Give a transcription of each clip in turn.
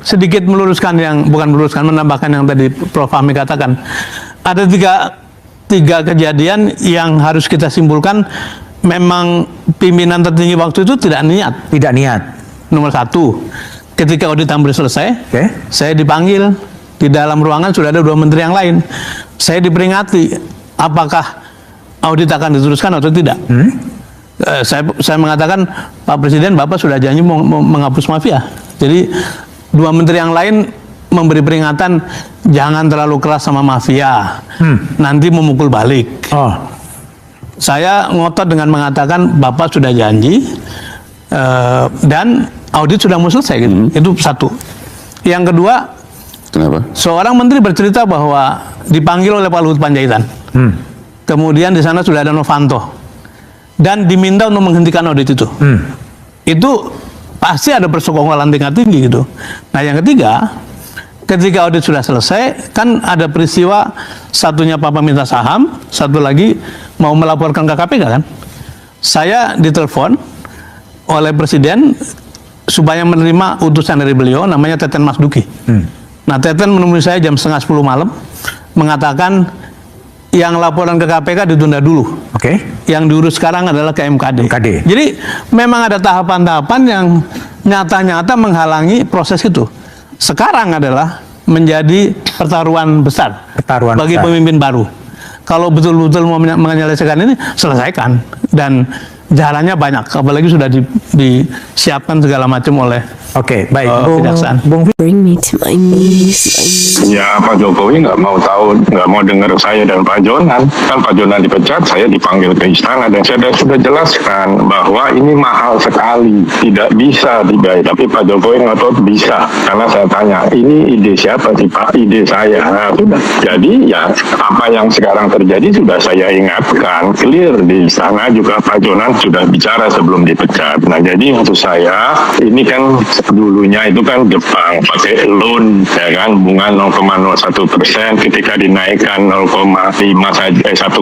sedikit meluruskan bukan meluruskan, menambahkan yang tadi Prof. Fahmi katakan. Ada tiga kejadian yang harus kita simpulkan memang pimpinan tertinggi waktu itu tidak niat. Tidak niat. Nomor satu, ketika audit Tamrin selesai, saya dipanggil, di dalam ruangan sudah ada 2 menteri yang lain. Saya diperingati, apakah audit akan diteruskan atau tidak. Saya mengatakan, Pak Presiden, Bapak sudah janji mau menghapus mafia. Jadi 2 menteri yang lain memberi peringatan, jangan terlalu keras sama mafia, nanti memukul balik. Saya ngotot dengan mengatakan, Bapak sudah janji, dan audit sudah mau selesai gitu. Itu satu. Yang kedua, kenapa? Seorang menteri bercerita bahwa dipanggil oleh Pak Luhut Panjaitan. Kemudian di sana sudah ada Novanto dan diminta untuk menghentikan audit itu. Itu pasti ada persekongkolan tingkat tinggi gitu. Nah, yang ketiga, ketika audit sudah selesai, kan ada peristiwa satunya Papa minta saham, satu lagi mau melaporkan ke KPK kan. Saya ditelepon oleh Presiden supaya menerima utusan dari beliau, namanya Teten Mas Duki. Nah, Teten menemui saya jam 9:30 malam, mengatakan yang laporan ke KPK ditunda dulu. Yang diurus sekarang adalah ke MKD. Jadi memang ada tahapan-tahapan yang nyata-nyata menghalangi proses itu. Sekarang adalah menjadi pertaruhan besar bagi pemimpin baru. Kalau betul-betul mau menyelesaikan ini, selesaikan. Dan jalannya banyak, apalagi sudah disiapkan segala macam oleh kejaksaan. Bring me to my knees. Ya, Pak Jokowi nggak mau tahu, nggak mau dengar saya dan Pak Jonan. Kan Pak Jonan dipecat, saya dipanggil ke istana dan saya sudah jelaskan bahwa ini mahal sekali, tidak bisa dibayar. Tapi Pak Jokowi nggak tahu bisa, karena saya tanya, ini ide siapa sih Pak? Ide saya. Nah, sudah. Jadi ya apa yang sekarang terjadi sudah saya ingatkan, clear di istana juga Pak Jonan sudah bicara sebelum dipecat. Nah, jadi maksud saya ini kan dulunya itu kan Jepang pakai loan, ya kan, bunga 0,01%, ketika dinaikkan 0,5 saja, 1,5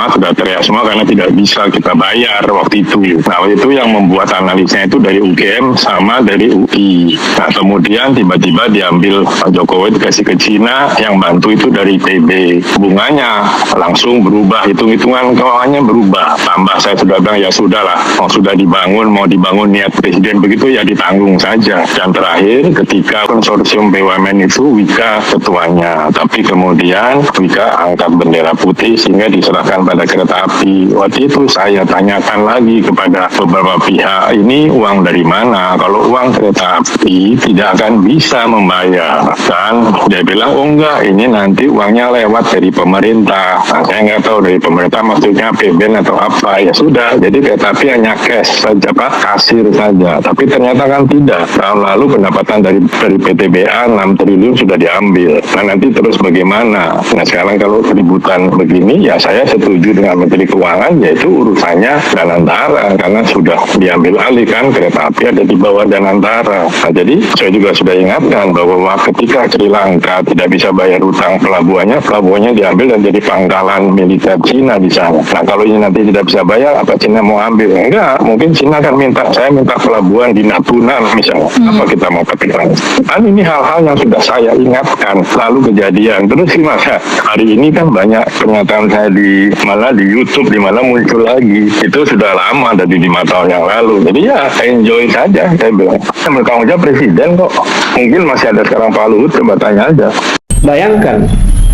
sudah teriak semua karena tidak bisa kita bayar waktu itu. Nah, itu yang membuat analisnya itu dari UGM sama dari UI. Nah, kemudian tiba-tiba diambil Pak Jokowi dikasih ke Cina, yang bantu itu dari PB. Bunganya langsung berubah, hitung-hitungan keuangannya berubah. Tambah saya sudah bilang ya sudahlah, sudah dibangun, mau dibangun niat Presiden begitu ya ditanggung saja. Dan terakhir ketika konsorsium BUMN itu Wika ketuanya, tapi kemudian Wika angkat bendera putih sehingga diserahkan pada kereta api. Waktu itu saya tanyakan lagi kepada beberapa pihak, ini uang dari mana? Kalau uang kereta api tidak akan bisa membayar. Dan dia bilang, oh enggak, ini nanti uangnya lewat dari pemerintah. Nah, saya nggak tahu dari pemerintah maksudnya APBN atau apa. Ya sudah, jadi kereta api hanya cash saja, Pak, kasir saja. Tapi ternyata kan tidak. Tahun lalu pendapatan dari PTBA 6 triliun sudah diambil. Nah, nanti terus bagaimana? Nah, sekarang kalau keributan begini, ya saya setuju dengan Menteri Keuangan, yaitu urusannya Danantara, karena sudah diambil alih kan, kereta api ada di bawah Danantara. Nah, jadi saya juga sudah ingatkan bahwa ketika Sri Lanka tidak bisa bayar utang pelabuhannya diambil dan jadi pangkalan militer Cina di sana. Nah, kalau ini nanti tidak bisa bayar, apa Cina mau ambil? Enggak, mungkin Cina akan saya minta pelabuhan di Natuna misalnya. Apa kita mau kepikiran? Kan ini hal-hal yang sudah saya ingatkan, lalu kejadian. Terus gimana? Hari ini kan banyak pernyataan saya di YouTube, di mana muncul lagi. Itu sudah lama, dari 5 tahun yang lalu. Jadi ya, enjoy saja, saya bilang. Bertanggung jawab Presiden kok. Mungkin masih ada sekarang Pak Luhut, coba tanya aja. Bayangkan,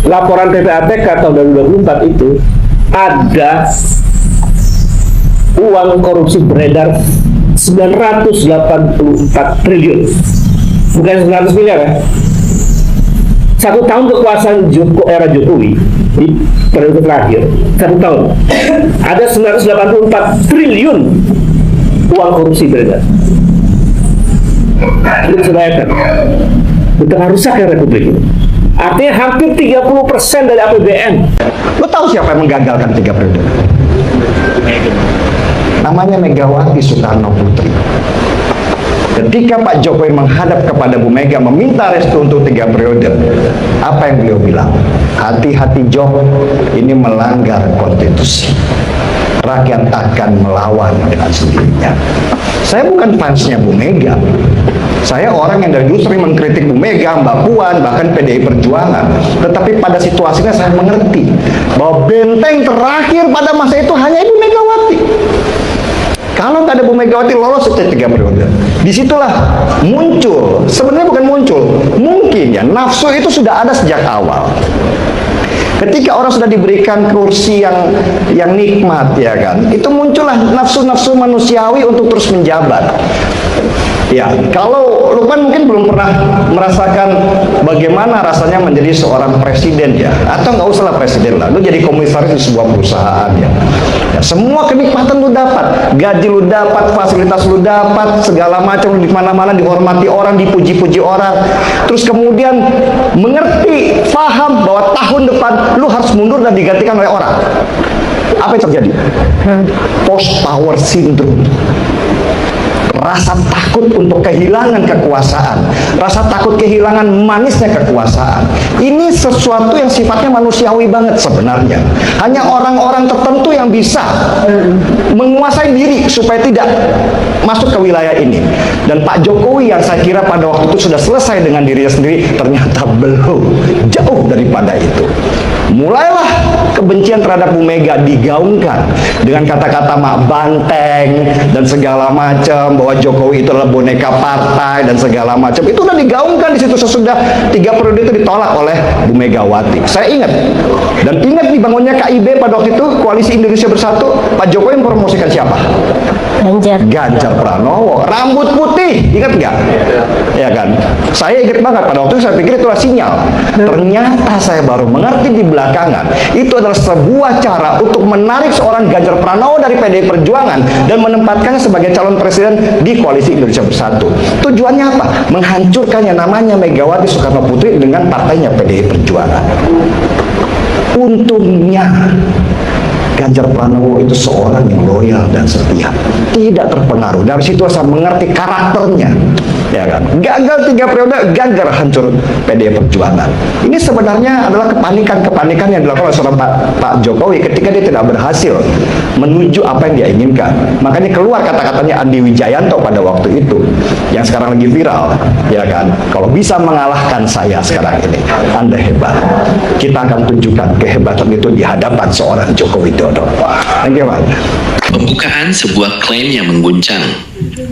laporan PPATK tahun 2024 itu ada uang korupsi beredar 984 triliun, bukan 900 miliar ya. 1 tahun kekuasaan era Jokowi di periode terakhir, 1 tahun ada 984 triliun uang korupsi beredar. Itu bisa bayangkan betapa rusaknya Republik ini. Artinya hampir 30% dari APBN. Lo tahu siapa yang menggagalkan 3 periode? Namanya Megawati Soekarno Putri. Ketika Pak Jokowi menghadap kepada Bu Mega meminta restu untuk 3 periode, apa yang beliau bilang? Hati-hati Jok, ini melanggar konstitusi. Rakyat akan melawan dengan sendirinya. Saya bukan fansnya Bu Mega, Saya orang yang dari dulu sering mengkritik Bu Mega, Mbak Puan, bahkan PDI Perjuangan. Tetapi pada situasinya saya mengerti bahwa benteng terakhir pada masa itu hanya Ibu Megawati. Kalau nggak ada Bu Megawati lolos setiap 3 periode. Disitulah muncul, sebenarnya bukan muncul, mungkin ya nafsu itu sudah ada sejak awal. Ketika orang sudah diberikan kursi yang nikmat, ya kan, itu muncullah nafsu-nafsu manusiawi untuk terus menjabat. Ya, kalau Lukman mungkin belum pernah merasakan bagaimmana rasanya menjadi seorang presiden ya, atau nggak usahlah presiden lah, lu jadi komisaris di sebuah perusahaan ya. Ya, semua kenikmatan lu dapat, gaji lu dapat, fasilitas lu dapat, segala macam di mana-mana dihormati orang, dipuji-puji orang. Terus kemudian mengerti, paham bahwa tahun depan lu harus mundur dan digantikan oleh orang. Apa yang terjadi? Post power syndrome. Rasa takut untuk kehilangan kekuasaan, rasa takut kehilangan manisnya kekuasaan. Ini sesuatu yang sifatnya manusiawi banget sebenarnya. Hanya orang-orang tertentu yang bisa menguasai diri supaya tidak masuk ke wilayah ini. Dan Pak Jokowi yang saya kira pada waktu itu sudah selesai dengan dirinya sendiri, ternyata belum, jauh daripada itu. Mulailah kebencian terhadap Bu Mega digaungkan dengan kata-kata mak banteng dan segala macam, bahwa Jokowi itu adalah boneka partai dan segala macam. Itu udah digaungkan di situ sesudah 3 periode itu ditolak oleh Bu Megawati. Saya ingat, dan ingat dibangunnya KIB pada waktu itu, Koalisi Indonesia Bersatu. Pak Jokowi mempromosikan siapa? Ganjar Pranowo, rambut putih, ingat nggak? Ya kan? Saya ingat banget pada waktu itu, saya pikir itulah sinyal. Ternyata saya baru mengerti di belakangan, itu adalah sebuah cara untuk menarik seorang Ganjar Pranowo dari PDI Perjuangan dan menempatkannya sebagai calon presiden di Koalisi Indonesia Bersatu. Tujuannya apa? Menghancurkan yang namanya Megawati Soekarno Putri dengan partainya PDI Perjuangan. Untungnya Ganjar Pranowo itu seorang yang loyal dan setia, tidak terpengaruh. Dari situ saya mengerti karakternya, ya kan. Gagal 3 periode, Ganjar hancur PDI Perjuangan. Ini sebenarnya adalah kepanikan yang dilakukan oleh seorang Pak Jokowi ketika dia tidak berhasil menuju apa yang dia inginkan. Makanya keluar kata-katanya Andi Wijayanto pada waktu itu, yang sekarang lagi viral, ya kan. Kalau bisa mengalahkan saya sekarang ini, Anda hebat. Kita akan tunjukkan kehebatan itu di hadapan seorang Jokowi Widodo. Thank you, Pak. Pembukaan sebuah klaim yang mengguncang.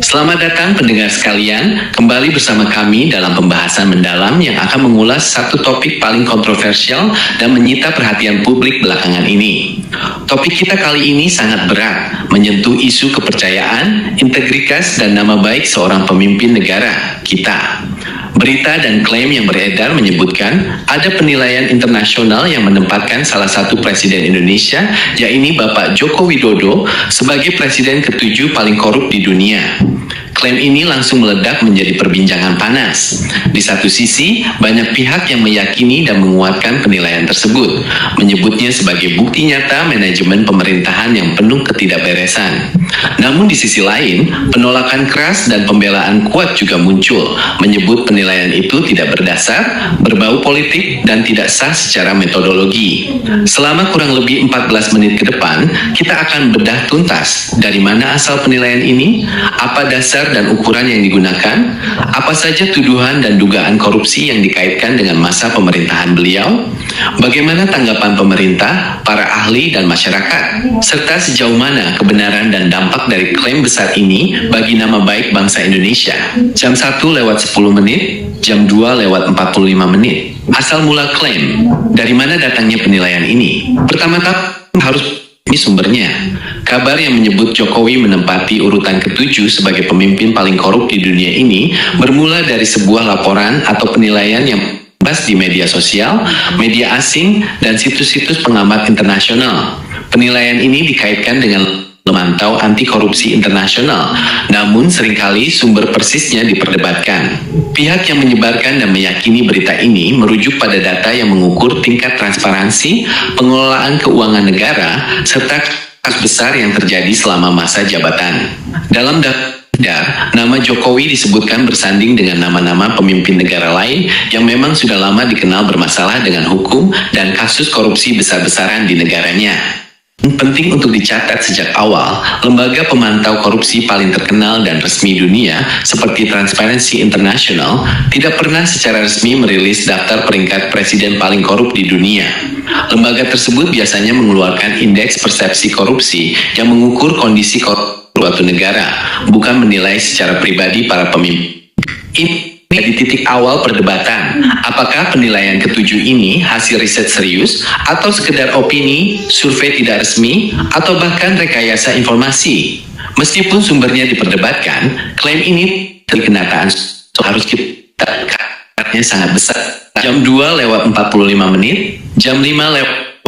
Selamat datang pendengar sekalian, kembali bersama kami dalam pembahasan mendalam yang akan mengulas satu topik paling kontroversial dan menyita perhatian publik belakangan ini. Topik kita kali ini sangat berat, menyentuh isu kepercayaan, integritas, dan nama baik seorang pemimpin negara kita. Berita dan klaim yang beredar menyebutkan ada penilaian internasional yang menempatkan salah satu presiden Indonesia, yakni Bapak Joko Widodo, sebagai presiden ke-7 paling korup di dunia. Klaim ini langsung meledak menjadi perbincangan panas. Di satu sisi, banyak pihak yang meyakini dan menguatkan penilaian tersebut, menyebutnya sebagai bukti nyata manajemen pemerintahan yang penuh ketidakberesan. Namun di sisi lain, penolakan keras dan pembelaan kuat juga muncul, menyebut penilaian itu tidak berdasar, berbau politik, dan tidak sah secara metodologi. Selama kurang lebih 14 menit ke depan, kita akan bedah tuntas dari mana asal penilaian ini, apa dasar dan ukuran yang digunakan, apa saja tuduhan dan dugaan korupsi yang dikaitkan dengan masa pemerintahan beliau, bagaimana tanggapan pemerintah, para ahli, dan masyarakat, serta sejauh mana kebenaran dan dampak dari klaim besar ini bagi nama baik bangsa Indonesia. Jam 1:10 menit, jam 2:45 menit. Asal mula klaim, dari mana datangnya penilaian ini? Pertama-tama harus ini sumbernya. Kabar yang menyebut Jokowi menempati urutan ke-7 sebagai pemimpin paling korup di dunia ini bermula dari sebuah laporan atau penilaian yang bebas di media sosial, media asing, dan situs-situs pengamat internasional. Penilaian ini dikaitkan dengan memantau anti korupsi internasional, namun seringkali sumber persisnya diperdebatkan. Pihak yang menyebarkan dan meyakini berita ini merujuk pada data yang mengukur tingkat transparansi, pengelolaan keuangan negara, serta kasus besar yang terjadi selama masa jabatan. Dalam daftar, nama Jokowi disebutkan bersanding dengan nama-nama pemimpin negara lain yang memang sudah lama dikenal bermasalah dengan hukum dan kasus korupsi besar-besaran di negaranya. Penting untuk dicatat sejak awal, lembaga pemantau korupsi paling terkenal dan resmi dunia seperti Transparency International tidak pernah secara resmi merilis daftar peringkat presiden paling korup di dunia. Lembaga tersebut biasanya mengeluarkan indeks persepsi korupsi yang mengukur kondisi korupsi suatu negara, bukan menilai secara pribadi para pemimpin. Ini di titik awal perdebatan, apakah penilaian ketujuh ini hasil riset serius atau sekedar opini, survei tidak resmi, atau bahkan rekayasa informasi. Meskipun sumbernya diperdebatkan, klaim ini kenataan harus kita sangat besar. Jam 2:45, jam 5:00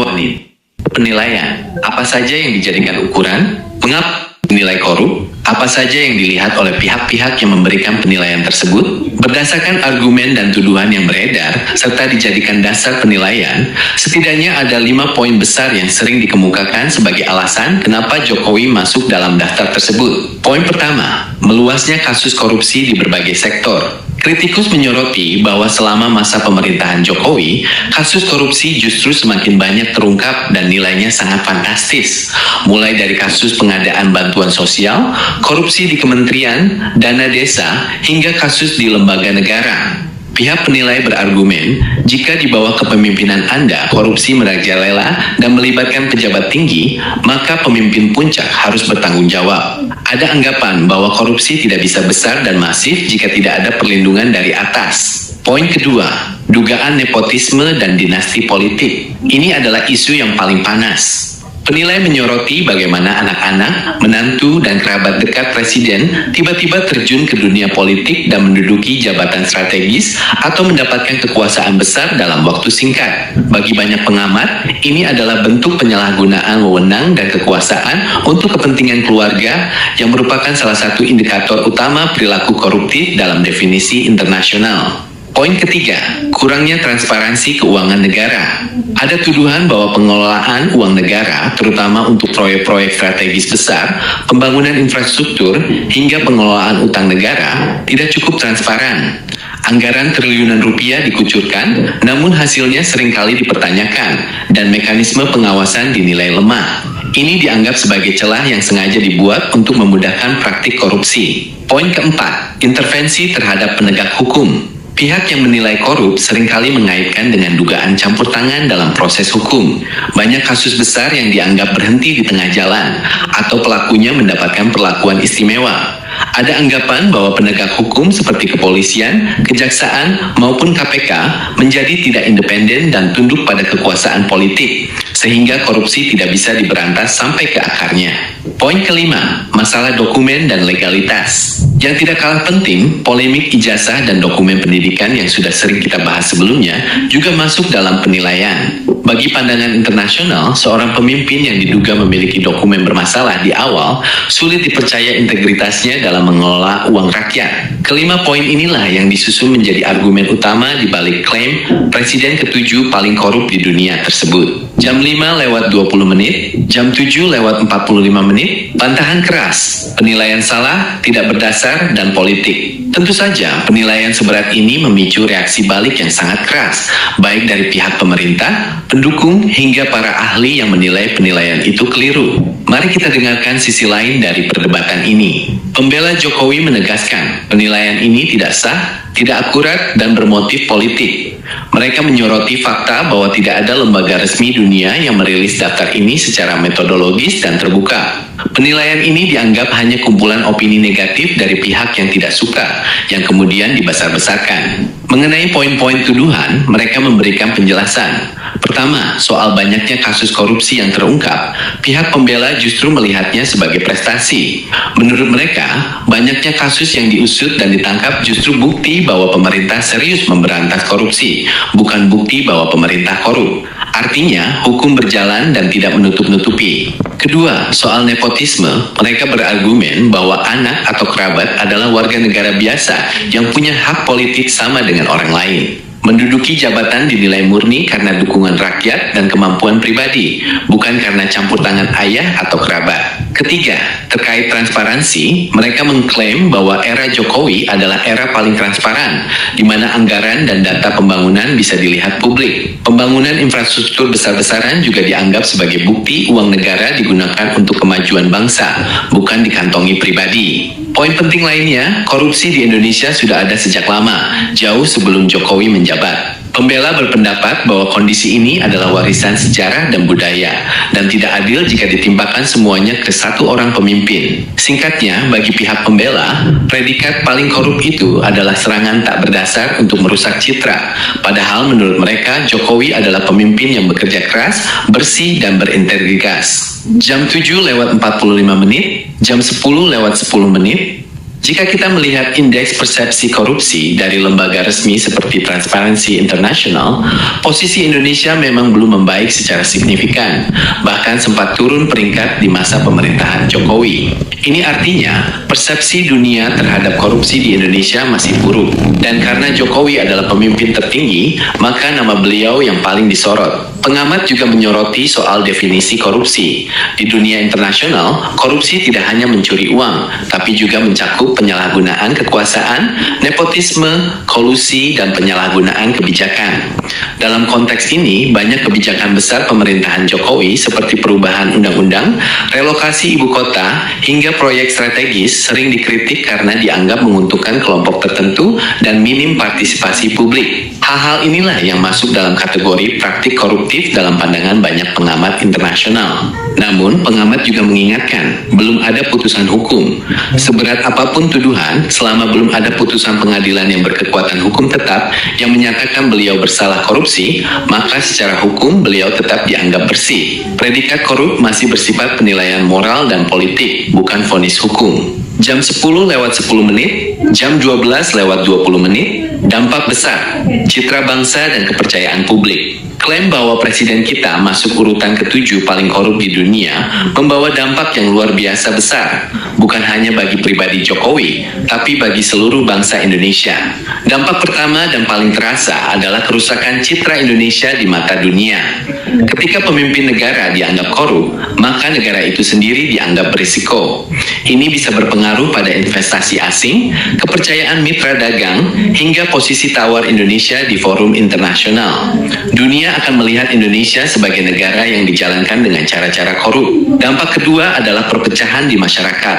penilaian. Apa saja yang dijadikan ukuran? Mengapa dinilai korup? Apa saja yang dilihat oleh pihak-pihak yang memberikan penilaian tersebut? Berdasarkan argumen dan tuduhan yang beredar, serta dijadikan dasar penilaian, setidaknya ada 5 poin besar yang sering dikemukakan sebagai alasan kenapa Jokowi masuk dalam daftar tersebut. Poin pertama, meluasnya kasus korupsi di berbagai sektor. Kritikus menyoroti bahwa selama masa pemerintahan Jokowi, kasus korupsi justru semakin banyak terungkap dan nilainya sangat fantastis. Mulai dari kasus pengadaan bantuan sosial, korupsi di kementerian, dana desa, hingga kasus di lembaga negara. Pihak penilai berargumen, jika di bawah kepemimpinan Anda korupsi merajalela dan melibatkan pejabat tinggi, maka pemimpin puncak harus bertanggung jawab. Ada anggapan bahwa korupsi tidak bisa besar dan masif jika tidak ada perlindungan dari atas. Poin kedua, dugaan nepotisme dan dinasti politik. Ini adalah isu yang paling panas. Penilai menyoroti bagaimana anak-anak, menantu, dan kerabat dekat presiden tiba-tiba terjun ke dunia politik dan menduduki jabatan strategis atau mendapatkan kekuasaan besar dalam waktu singkat. Bagi banyak pengamat, ini adalah bentuk penyalahgunaan wewenang dan kekuasaan untuk kepentingan keluarga yang merupakan salah satu indikator utama perilaku koruptif dalam definisi internasional. Poin ketiga, kurangnya transparansi keuangan negara. Ada tuduhan bahwa pengelolaan uang negara, terutama untuk proyek-proyek strategis besar, pembangunan infrastruktur, hingga pengelolaan utang negara, tidak cukup transparan. Anggaran triliunan rupiah dikucurkan, namun hasilnya seringkali dipertanyakan, dan mekanisme pengawasan dinilai lemah. Ini dianggap sebagai celah yang sengaja dibuat untuk memudahkan praktik korupsi. Poin keempat, intervensi terhadap penegak hukum. Pihak yang menilai korup seringkali mengaitkan dengan dugaan campur tangan dalam proses hukum. Banyak kasus besar yang dianggap berhenti di tengah jalan, atau pelakunya mendapatkan perlakuan istimewa. Ada anggapan bahwa penegak hukum seperti kepolisian, kejaksaan, maupun KPK menjadi tidak independen dan tunduk pada kekuasaan politik, sehingga korupsi tidak bisa diberantas sampai ke akarnya. Poin kelima, masalah dokumen dan legalitas. Yang tidak kalah penting, polemik ijazah dan dokumen pendidikan yang sudah sering kita bahas sebelumnya juga masuk dalam penilaian. Bagi pandangan internasional, seorang pemimpin yang diduga memiliki dokumen bermasalah di awal sulit dipercaya integritasnya dalam mengelola uang rakyat. Kelima poin inilah yang disusun menjadi argumen utama di balik klaim presiden ketujuh paling korup di dunia tersebut. Jam 5:20, jam 7:45, bantahan keras, penilaian salah, tidak berdasar, dan politik. Tentu saja, penilaian seberat ini memicu reaksi balik yang sangat keras, baik dari pihak pemerintah, pendukung, hingga para ahli yang menilai penilaian itu keliru. Mari kita dengarkan sisi lain dari perdebatan ini. Pembela Jokowi menegaskan, penilaian ini tidak sah, tidak akurat, dan bermotif politik. Mereka menyoroti fakta bahwa tidak ada lembaga resmi dunia yang merilis daftar ini secara metodologis dan terbuka. Penilaian ini dianggap hanya kumpulan opini negatif dari pihak yang tidak suka, yang kemudian dibesar-besarkan. Mengenai poin-poin tuduhan, mereka memberikan penjelasan. Pertama, soal banyaknya kasus korupsi yang terungkap, pihak pembela justru melihatnya sebagai prestasi. Menurut mereka, banyaknya kasus yang diusut dan ditangkap justru bukti bahwa pemerintah serius memberantas korupsi, bukan bukti bahwa pemerintah korup. Artinya, hukum berjalan dan tidak menutup-nutupi. Kedua, soal nepotisme, mereka berargumen bahwa anak atau kerabat adalah warga negara biasa yang punya hak politik sama dengan orang lain. Menduduki jabatan dinilai murni karena dukungan rakyat dan kemampuan pribadi, bukan karena campur tangan ayah atau kerabat. Ketiga, terkait transparansi, mereka mengklaim bahwa era Jokowi adalah era paling transparan, di mana anggaran dan data pembangunan bisa dilihat publik. Pembangunan infrastruktur besar-besaran juga dianggap sebagai bukti uang negara digunakan untuk kemajuan bangsa, bukan dikantongi pribadi. Poin penting lainnya, korupsi di Indonesia sudah ada sejak lama, jauh sebelum Jokowi menjabat. Pembela berpendapat bahwa kondisi ini adalah warisan sejarah dan budaya, dan tidak adil jika ditimpakan semuanya ke satu orang pemimpin. Singkatnya, bagi pihak pembela, predikat paling korup itu adalah serangan tak berdasar untuk merusak citra. Padahal menurut mereka, Jokowi adalah pemimpin yang bekerja keras, bersih, dan berintegritas. Jam 7:45, jam 10:10. Jika kita melihat indeks persepsi korupsi dari lembaga resmi seperti Transparency International, posisi Indonesia memang belum membaik secara signifikan, bahkan sempat turun peringkat di masa pemerintahan Jokowi. Ini artinya, persepsi dunia terhadap korupsi di Indonesia masih buruk, dan karena Jokowi adalah pemimpin tertinggi, maka nama beliau yang paling disorot. Pengamat juga menyoroti soal definisi korupsi. Di dunia internasional, korupsi tidak hanya mencuri uang, tapi juga mencakup penyalahgunaan kekuasaan, nepotisme, kolusi, dan penyalahgunaan kebijakan. Dalam konteks ini, banyak kebijakan besar pemerintahan Jokowi seperti perubahan undang-undang, relokasi ibu kota, hingga proyek strategis sering dikritik karena dianggap menguntungkan kelompok tertentu dan minim partisipasi publik. Hal-hal inilah yang masuk dalam kategori praktik koruptif dalam pandangan banyak pengamat internasional. Namun, pengamat juga mengingatkan, belum ada putusan hukum. Seberat apapun tuduhan, selama belum ada putusan pengadilan yang berkekuatan hukum tetap yang menyatakan beliau bersalah korupsi, maka secara hukum beliau tetap dianggap bersih. Predikat korup masih bersifat penilaian moral dan politik, bukan vonis hukum. Jam 10:10, jam 12:20, dampak besar, citra bangsa dan kepercayaan publik. Klaim bahwa presiden kita masuk urutan ke-7 paling korup di dunia membawa dampak yang luar biasa besar, bukan hanya bagi pribadi Jokowi, tapi bagi seluruh bangsa Indonesia. Dampak pertama dan paling terasa adalah kerusakan citra Indonesia di mata dunia. Ketika pemimpin negara dianggap korup, maka negara itu sendiri dianggap berisiko. Ini bisa berpengaruh pada investasi asing, kepercayaan mitra dagang, hingga posisi tawar Indonesia di forum internasional. Dunia akan melihat Indonesia sebagai negara yang dijalankan dengan cara-cara korup. Dampak kedua adalah perpecahan di masyarakat.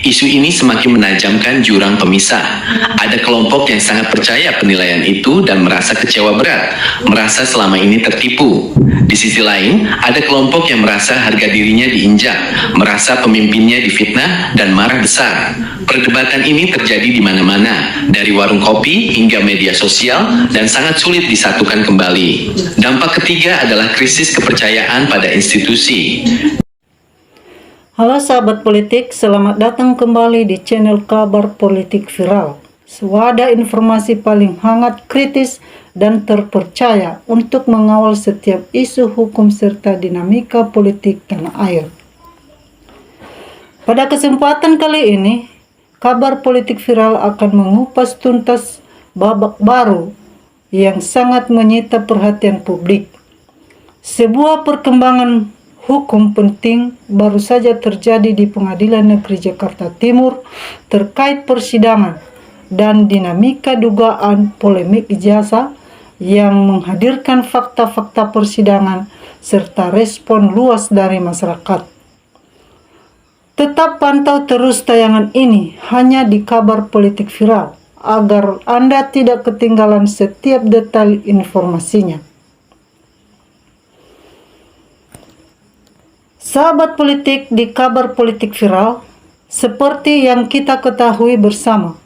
Isu ini semakin menajamkan jurang pemisah. Ada kelompok yang sangat percaya penilaian itu dan merasa kecewa berat, merasa selama ini tertipu. Di sisi lain, ada kelompok yang merasa harga dirinya diinjak, merasa pemimpinnya difitnah dan marah besar. Perdebatan ini terjadi di mana-mana, dari warung kopi hingga media sosial, dan sangat sulit disatukan kembali. Dampak ketiga adalah krisis kepercayaan pada institusi. Halo sahabat politik, selamat datang kembali di channel Kabar Politik Viral. Sewadah informasi paling hangat, kritis, dan terpercaya untuk mengawal setiap isu hukum serta dinamika politik tanah air. Pada kesempatan kali ini, Kabar Politik Viral akan mengupas tuntas babak baru yang sangat menyita perhatian publik. Sebuah perkembangan hukum penting baru saja terjadi di Pengadilan Negeri Jakarta Timur terkait persidangan dan dinamika dugaan polemik ijazah yang menghadirkan fakta-fakta persidangan serta respon luas dari masyarakat. Tetap pantau terus tayangan ini hanya di Kabar Politik Viral agar Anda tidak ketinggalan setiap detail informasinya. Sahabat politik, di Kabar Politik Viral, seperti yang kita ketahui bersama,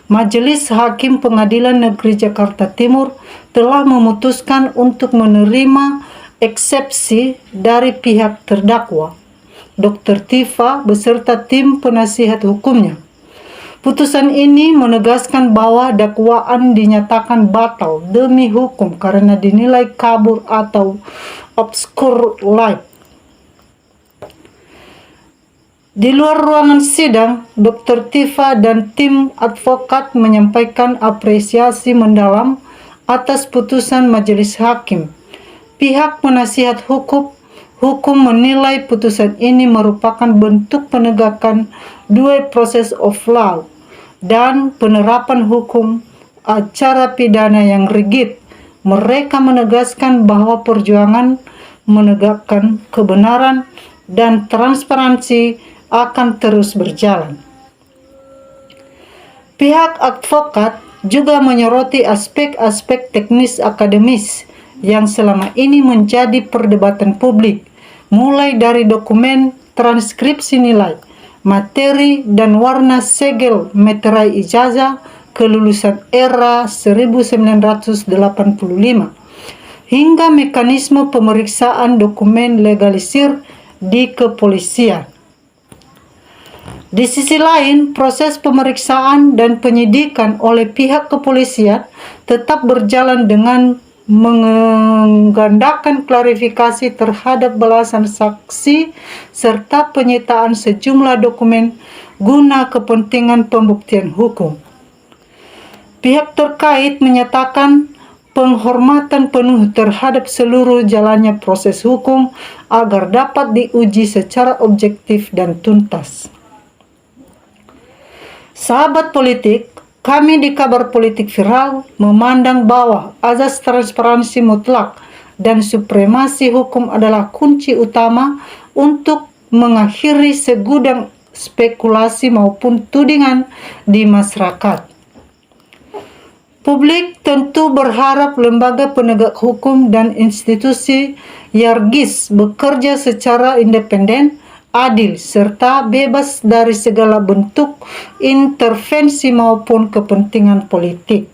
Majelis Hakim Pengadilan Negeri Jakarta Timur telah memutuskan untuk menerima eksepsi dari pihak terdakwa, Dr. Tifa beserta tim penasihat hukumnya. Putusan ini menegaskan bahwa dakwaan dinyatakan batal demi hukum karena dinilai kabur atau obscure life. Di luar ruangan sidang, Dr. Tifa dan tim advokat menyampaikan apresiasi mendalam atas putusan majelis hakim. Pihak penasihat hukum menilai putusan ini merupakan bentuk penegakan dua proses of law dan penerapan hukum acara pidana yang rigid. Mereka menegaskan bahwa perjuangan menegakkan kebenaran dan transparansi akan terus berjalan. Pihak advokat juga menyoroti aspek-aspek teknis akademis yang selama ini menjadi perdebatan publik, mulai dari dokumen transkripsi nilai, materi dan warna segel meterai ijazah kelulusan era 1985 hingga mekanisme pemeriksaan dokumen legalisir di kepolisian. Di sisi lain, proses pemeriksaan dan penyidikan oleh pihak kepolisian tetap berjalan dengan menggandakan klarifikasi terhadap belasan saksi serta penyitaan sejumlah dokumen guna kepentingan pembuktian hukum. Pihak terkait menyatakan penghormatan penuh terhadap seluruh jalannya proses hukum agar dapat diuji secara objektif dan tuntas. Sahabat politik, kami di Kabar Politik Viral memandang bahwa azas transparansi mutlak dan supremasi hukum adalah kunci utama untuk mengakhiri segudang spekulasi maupun tudingan di masyarakat. Publik tentu berharap lembaga penegak hukum dan institusi YARGIS bekerja secara independen, adil, serta bebas dari segala bentuk intervensi maupun kepentingan politik.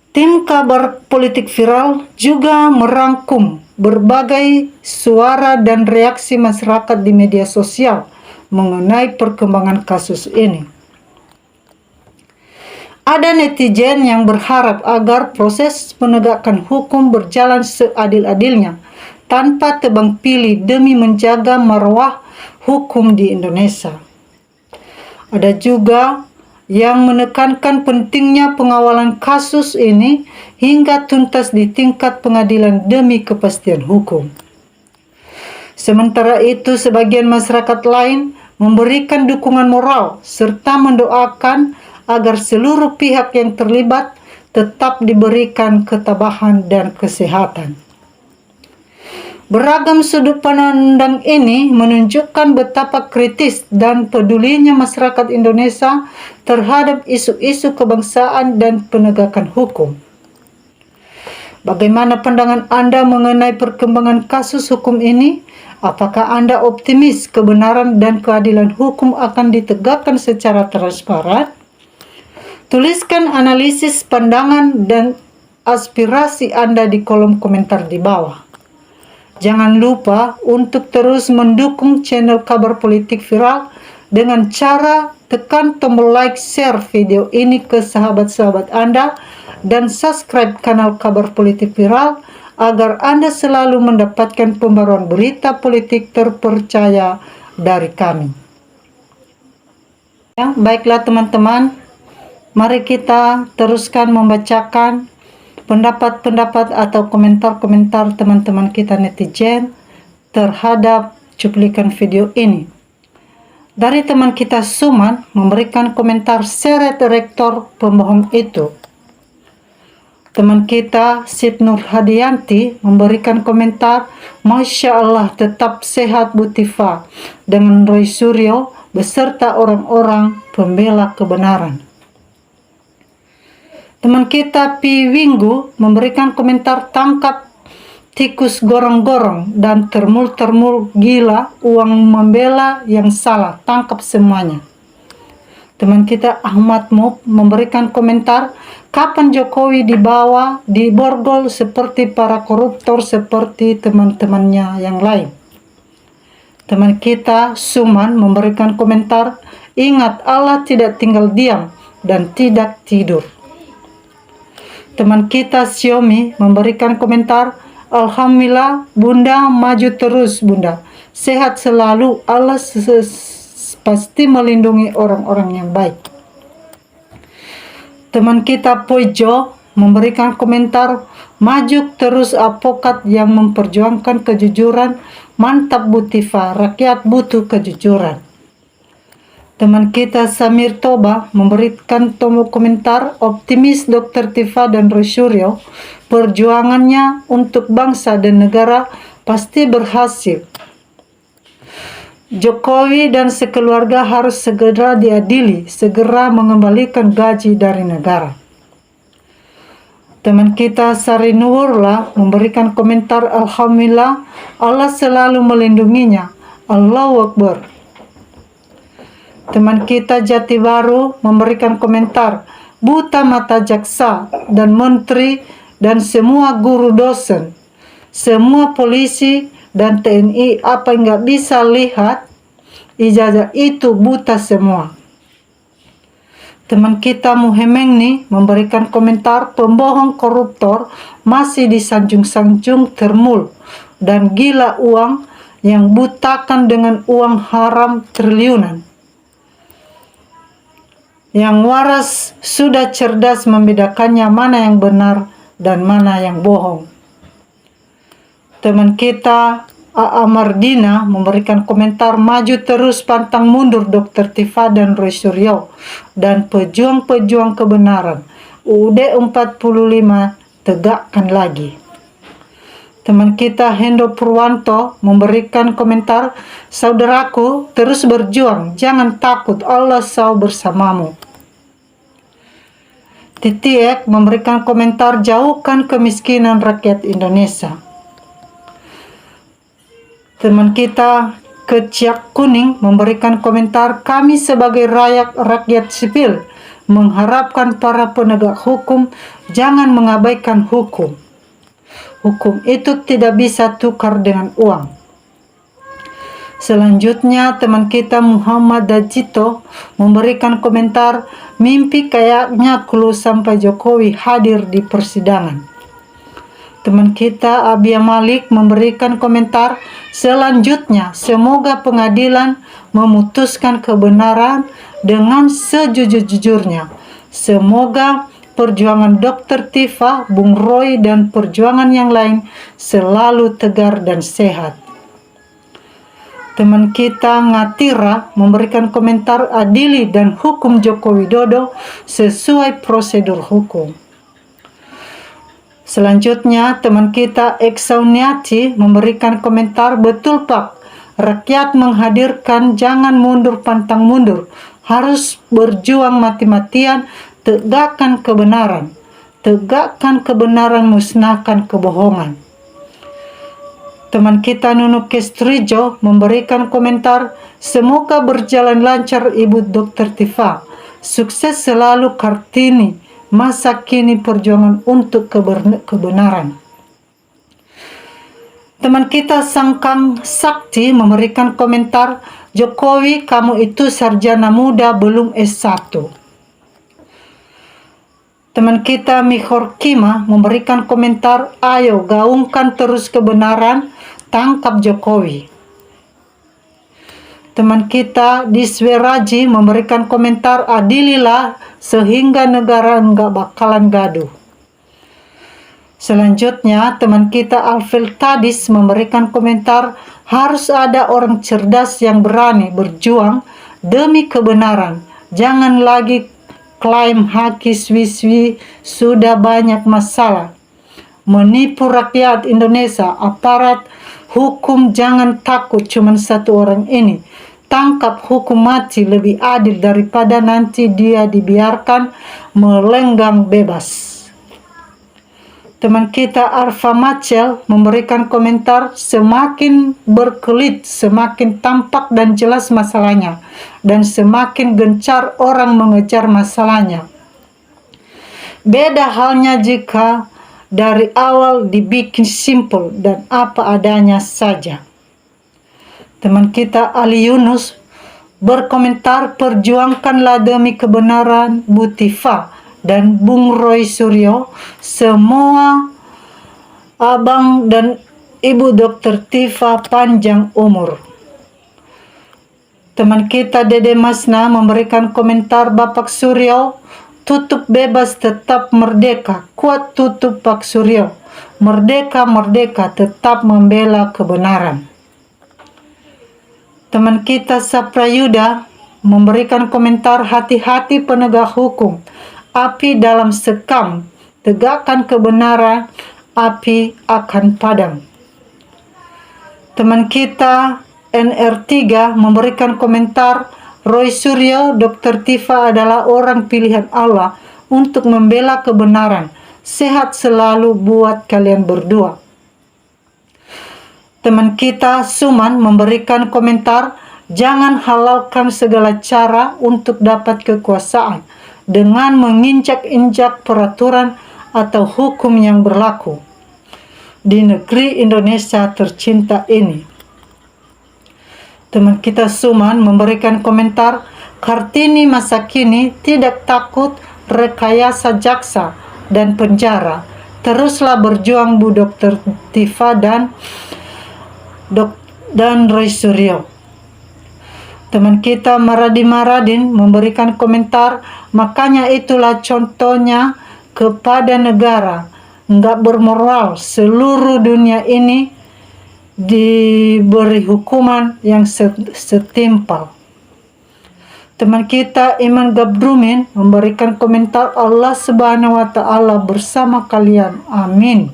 Tim Kabar Politik Viral juga merangkum berbagai suara dan reaksi masyarakat di media sosial mengenai perkembangan kasus ini. Ada netizen yang berharap agar proses penegakan hukum berjalan seadil-adilnya tanpa tebang pilih demi menjaga marwah hukum di Indonesia. Ada juga yang menekankan pentingnya pengawalan kasus ini hingga tuntas di tingkat pengadilan demi kepastian hukum. Sementara itu, sebagian masyarakat lain memberikan dukungan moral serta mendoakan agar seluruh pihak yang terlibat tetap diberikan ketabahan dan kesehatan. Beragam sudut pandang ini menunjukkan betapa kritis dan pedulinya masyarakat Indonesia terhadap isu-isu kebangsaan dan penegakan hukum. Bagaimana pandangan Anda mengenai perkembangan kasus hukum ini? Apakah Anda optimis kebenaran dan keadilan hukum akan ditegakkan secara transparan? Tuliskan analisis, pandangan, dan aspirasi Anda di kolom komentar di bawah. Jangan lupa untuk terus mendukung channel Kabar Politik Viral dengan cara tekan tombol like, share video ini ke sahabat-sahabat Anda, dan subscribe kanal Kabar Politik Viral agar Anda selalu mendapatkan pembaruan berita politik terpercaya dari kami. Ya, baiklah teman-teman, mari kita teruskan membacakan pendapat-pendapat atau komentar-komentar teman-teman kita netizen terhadap cuplikan video ini. Dari teman kita Suman memberikan komentar seret rektor pembohong itu. Teman kita Sid Nur Hadianti memberikan komentar, Masya Allah tetap sehat Bu Tifa dengan Roy Suryo beserta orang-orang pembela kebenaran. Teman kita Pi Winggu memberikan komentar, tangkap tikus gorong-gorong dan termul-termul gila, uang membela yang salah, tangkap semuanya. Teman kita Ahmad Mub memberikan komentar, kapan Jokowi dibawa di borgol seperti para koruptor seperti teman-temannya yang lain. Teman kita Suman memberikan komentar, ingat Allah tidak tinggal diam dan tidak tidur. Teman kita Xiaomi memberikan komentar, Alhamdulillah Bunda maju terus Bunda, sehat selalu, Allah pasti melindungi orang-orang yang baik. Teman kita Pojo memberikan komentar, Maju terus advokat yang memperjuangkan kejujuran. Mantap Bu Tifa, rakyat butuh kejujuran. Teman kita Samir Toba memberikan komentar, optimis Dr. Tifa dan Roy Suryo, perjuangannya untuk bangsa dan negara pasti berhasil. Jokowi dan sekeluarga harus segera diadili, segera mengembalikan gaji dari negara. Teman kita Sari Nuwurlah memberikan komentar, Alhamdulillah Allah selalu melindunginya. Allahu Akbar. Teman kita Jati Baru memberikan komentar, buta mata jaksa dan menteri dan semua guru dosen, semua polisi dan TNI apa nggak bisa lihat ijazah itu buta semua. Teman kita Muhemeng nih memberikan komentar, pembohong koruptor masih disanjung-sanjung termul dan gila uang yang butakan dengan uang haram triliunan. Yang waras sudah cerdas membedakannya mana yang benar dan mana yang bohong. Teman kita A.A. Mardina memberikan komentar, maju terus pantang mundur Dr. Tifa dan Roy Suryo dan pejuang-pejuang kebenaran. UUD 45 tegakkan lagi. Teman kita Hendo Purwanto memberikan komentar, saudaraku terus berjuang, jangan takut, Allah selalu bersamamu. Titiek memberikan komentar, jauhkan kemiskinan rakyat Indonesia. Teman kita Keciak Kuning memberikan komentar, kami sebagai rakyat sipil mengharapkan para penegak hukum jangan mengabaikan hukum. Hukum itu tidak bisa tukar dengan uang. Selanjutnya teman kita Muhammad Dajito memberikan komentar, mimpi kayaknya clue sampai Jokowi hadir di persidangan. Teman kita Abia Malik memberikan komentar, selanjutnya semoga pengadilan memutuskan kebenaran dengan sejujur-jujurnya. Semoga perjuangan Dr. Tifa, Bung Roy dan perjuangan yang lain selalu tegar dan sehat. Teman kita Ngatira memberikan komentar, adili dan hukum Joko Widodo sesuai prosedur hukum. Selanjutnya teman kita Eksauniati memberikan komentar, betul Pak, rakyat menghadirkan jangan mundur pantang mundur, harus berjuang mati-matian, tegakkan kebenaran, musnahkan kebohongan. Teman kita Nunu Kestrijo memberikan komentar, semoga berjalan lancar Ibu Dr. Tifa, sukses selalu Kartini, masa kini perjuangan untuk kebenaran. Teman kita Sangkang Sakti memberikan komentar, Jokowi kamu itu sarjana muda belum S1. Teman kita Mihor Kima memberikan komentar, ayo gaungkan terus kebenaran, tangkap Jokowi. Teman kita Disweraji memberikan komentar, adililah sehingga negara enggak bakalan gaduh. Selanjutnya teman kita Alfil Tadis memberikan komentar, harus ada orang cerdas yang berani berjuang demi kebenaran. Jangan lagi klaim haki swi-swi, sudah banyak masalah. Menipu rakyat Indonesia, aparat hukum jangan takut cuma satu orang ini. Tangkap, hukum mati lebih adil daripada nanti dia dibiarkan melenggang bebas. Teman kita Arfa Macel memberikan komentar, semakin berkelit semakin tampak dan jelas masalahnya dan semakin gencar orang mengejar masalahnya. Beda halnya jika dari awal dibikin simpel dan apa adanya saja. Teman kita Ali Yunus berkomentar, perjuangkanlah demi kebenaran Bu Tifa dan Bung Roy Suryo, semua Abang dan Ibu Dr. Tifa panjang umur. Teman kita Dede Masna memberikan komentar, Bapak Suryo tutup bebas tetap merdeka, kuat tutup Pak Suryo. merdeka tetap membela kebenaran. Teman kita Saprayuda memberikan komentar, hati-hati penegak hukum, api dalam sekam, tegakkan kebenaran, api akan padam. Teman kita NR3 memberikan komentar, Roy Suryo, Dr. Tifa adalah orang pilihan Allah untuk membela kebenaran. Sehat selalu buat kalian berdua. Teman kita Suman memberikan komentar, jangan halalkan segala cara untuk dapat kekuasaan dengan menginjak-injak peraturan atau hukum yang berlaku di negeri Indonesia tercinta ini. Teman kita Suman memberikan komentar, Kartini masa kini tidak takut rekayasa jaksa dan penjara. Teruslah berjuang Bu Dr. Tifa dan Roy Suryo. Teman kita Maradi Maradin memberikan komentar, makanya itulah contohnya kepada negara nggak bermoral, seluruh dunia ini diberi hukuman yang setimpal. Teman kita Iman Gabrumin memberikan komentar, Allah Subhanahu wa Ta'ala bersama kalian, amin.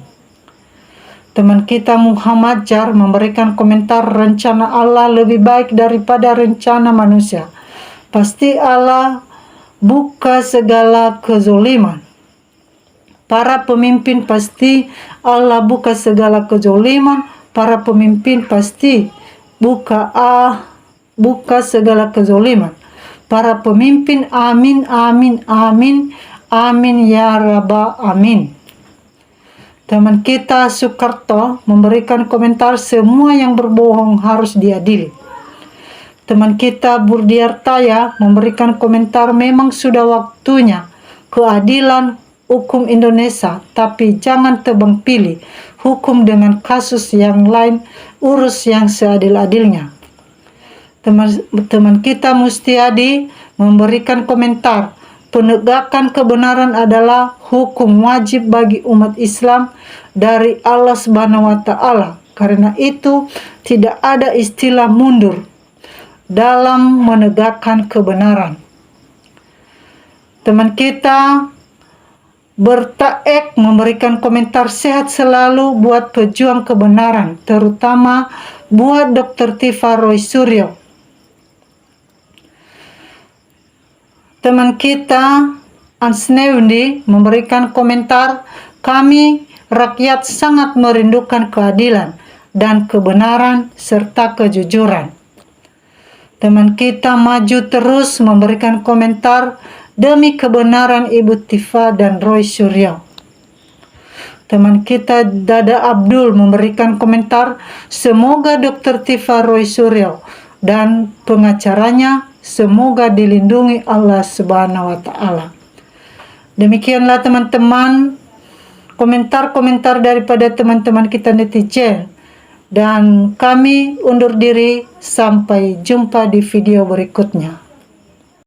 Teman kita Muhammad Jar memberikan komentar, rencana Allah lebih baik daripada rencana manusia. Pasti Allah buka segala kezoliman. Para pemimpin pasti Allah buka segala kezoliman. Para pemimpin pasti buka segala kezoliman. Para pemimpin, amin, amin, amin, amin ya Rabbal amin. Teman kita Soekarto memberikan komentar, semua yang berbohong harus diadili. Teman kita Burdiartaya memberikan komentar, memang sudah waktunya keadilan hukum Indonesia, tapi jangan tebang pilih hukum dengan kasus yang lain, urus yang seadil-adilnya. Teman kita Mustiadi memberikan komentar, penegakan kebenaran adalah hukum wajib bagi umat Islam dari Allah Subhanahu wa Ta'ala. Karena itu tidak ada istilah mundur dalam menegakkan kebenaran. Teman kita Bertaek memberikan komentar, sehat selalu buat pejuang kebenaran, terutama buat Dr. Tifa Roy Suryo. Teman kita Ansneundi memberikan komentar, kami rakyat sangat merindukan keadilan dan kebenaran serta kejujuran. Teman kita Maju Terus memberikan komentar, demi kebenaran Ibu Tifa dan Roy Suryo. Teman kita Dada Abdul memberikan komentar, semoga Dr. Tifa Roy Suryo dan pengacaranya semoga dilindungi Allah Subhanahu wa Ta'ala. Demikianlah teman-teman komentar-komentar daripada teman-teman kita netizen, dan kami undur diri sampai jumpa di video berikutnya.